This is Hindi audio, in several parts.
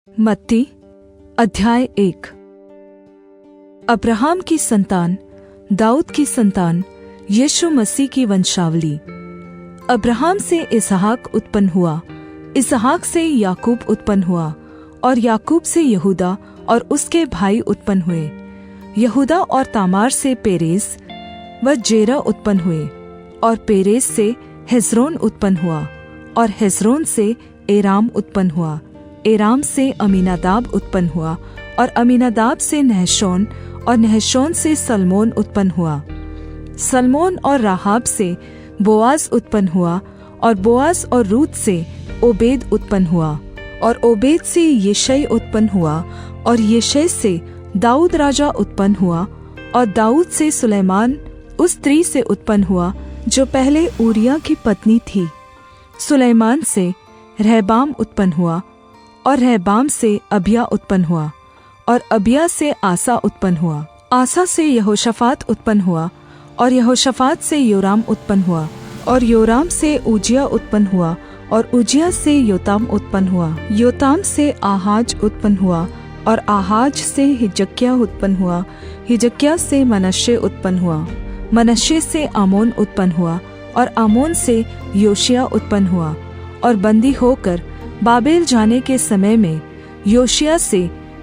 मत्ती अध्याय 1। अब्राहम की संतान, दाऊद की संतान, यीशु मसीह की वंशावली। अब्राहम से इसहाक उत्पन्न हुआ, इसहाक से याकूब उत्पन्न हुआ, और याकूब से यहूदा और उसके भाई उत्पन्न हुए। यहूदा और तामार से पेरेस व जेरह उत्पन्न हुए, और पेरेस से हेस्रोन उत्पन्न हुआ, और हेस्रोन से एराम उत्पन्न हुआ। एराम से अमीनादाब उत्पन्न हुआ, और अमीनादाब से नहशोन, और नहशोन से सलमोन उत्पन्न हुआ। सलमोन और राहाब से बोआज उत्पन्न हुआ, और बोआज और रूत से ओबेद उत्पन्न हुआ, और ओबेद से यिशै उत्पन्न हुआ, और यिशै से दाऊद राजा उत्पन्न हुआ, और दाऊद से सुलैमान उस स्त्री से उत्पन्न हुआ जो पहले ऊरिय्याह की पत्नी थी। सुलैमान से रहबाम उत्पन्न हुआ, और रहबाम से अबिय्याह उत्पन्न हुआ, और अबिय्याह से आसा उत्पन्न हुआ। आसा से यहोशाफात उत्पन्न हुआ, और यहोशाफात से योराम उत्पन्न हुआ, और योराम से उज्जियाह उत्पन्न हुआ, और उज्जियाह से योताम उत्पन्न हुआ। योताम से आहाज उत्पन्न हुआ, और आहाज से हिजकिय्याह उत्पन्न हुआ। हिजकिय्याह से मनश्शे उत्पन्न हुआ। मनश्शे से आमोन उत्पन्न हुआ, और आमोन से योशिय्याह उत्पन्न हुआ। और बंदी होकर बाबेल जाने के समय में योशिय्याह से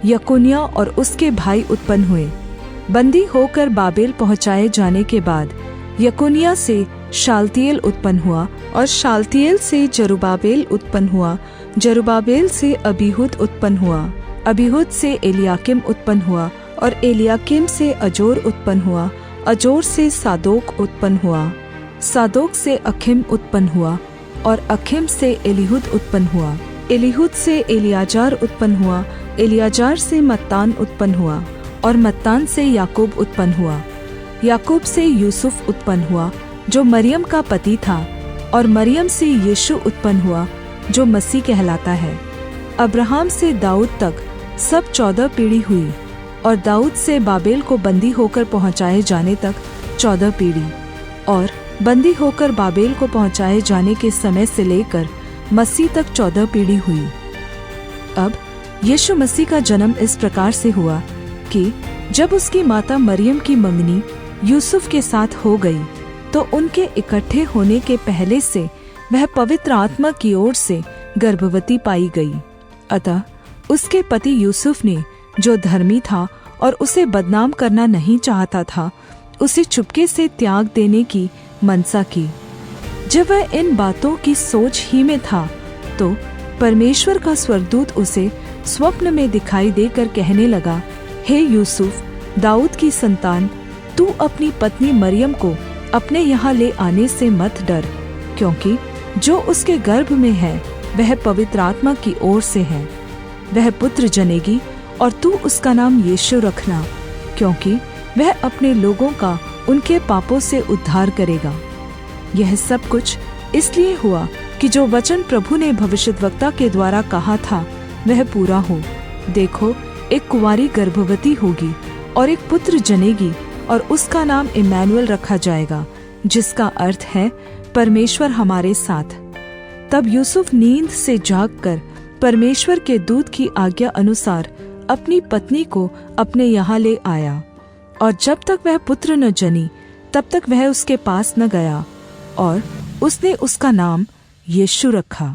यकोन्याह और उसके भाई उत्पन्न हुए। बंदी होकर बाबेल पहुँचाए जाने के बाद यकोन्याह से शालतियेल उत्पन्न हुआ, और शालतियेल से जरुब्बाबेल उत्पन्न हुआ। जरुब्बाबेल से अबीहूद उत्पन्न हुआ। अबीहूद से एलियाकीम उत्पन्न हुआ, और एलियाकीम से अजोर उत्पन्न हुआ। अजोर से सादोक उत्पन्न हुआ। सादोक से अखिम उत्पन्न हुआ, और अखिम से एलीहूद उत्पन्न हुआ। एलीहूद से एलियाजार उत्पन्न हुआ। एलियाजार से मत्तान उत्पन्न हुआ, और मत्तान से याकूब उत्पन्न हुआ। याकूब से यूसुफ उत्पन्न हुआ जो मरियम का पति था, और मरियम से यीशु उत्पन्न हुआ जो मसीह कहलाता है। अब्राहम से दाऊद तक सब 14 पीढ़ी हुई, और दाऊद से बाबेल को बंदी होकर पहुँचाए जाने तक 14 पीढ़ी, और बंदी होकर बाबेल को पहुँचाए जाने के समय से लेकर मसीह तक 14 पीढ़ी हुई। अब यीशु मसीह का जन्म इस प्रकार से हुआ कि जब उसकी माता मरियम की मंगनी यूसुफ के साथ हो गई, तो उनके इकट्ठे होने के पहले से वह पवित्र आत्मा की ओर से गर्भवती पाई गई। अतः उसके पति यूसुफ ने, जो धर्मी था और उसे बदनाम करना नहीं चाहता था, उसे चुपके से त्याग देने की मनसा की। जब वह इन बातों की सोच ही में था, तो परमेश्वर का स्वर्गदूत उसे स्वप्न में दिखाई देकर कहने लगा, हे यूसुफ, दाऊद की संतान, तू अपनी पत्नी मरियम को अपने यहाँ ले आने से मत डर, क्योंकि जो उसके गर्भ में है वह पवित्र आत्मा की ओर से है। वह पुत्र जनेगी, और तू उसका नाम यीशु रखना, क्योंकि वह अपने लोगों का उनके पापों से उद्धार करेगा। यह सब कुछ इसलिए हुआ कि जो वचन प्रभु ने भविष्यद्वक्ता के द्वारा कहा था वह पूरा हो। देखो, एक कुंवारी गर्भवती होगी और एक पुत्र जनेगी, और उसका नाम इम्मानुएल रखा जाएगा, जिसका अर्थ है परमेश्वर हमारे साथ। तब यूसुफ नींद से जागकर परमेश्वर के दूत की आज्ञा अनुसार अपनी पत्नी को अपने यहाँ ले आया, और जब तक वह पुत्र न जनी तब तक वह उसके पास न गया, और उसने उसका नाम यीशु रखा।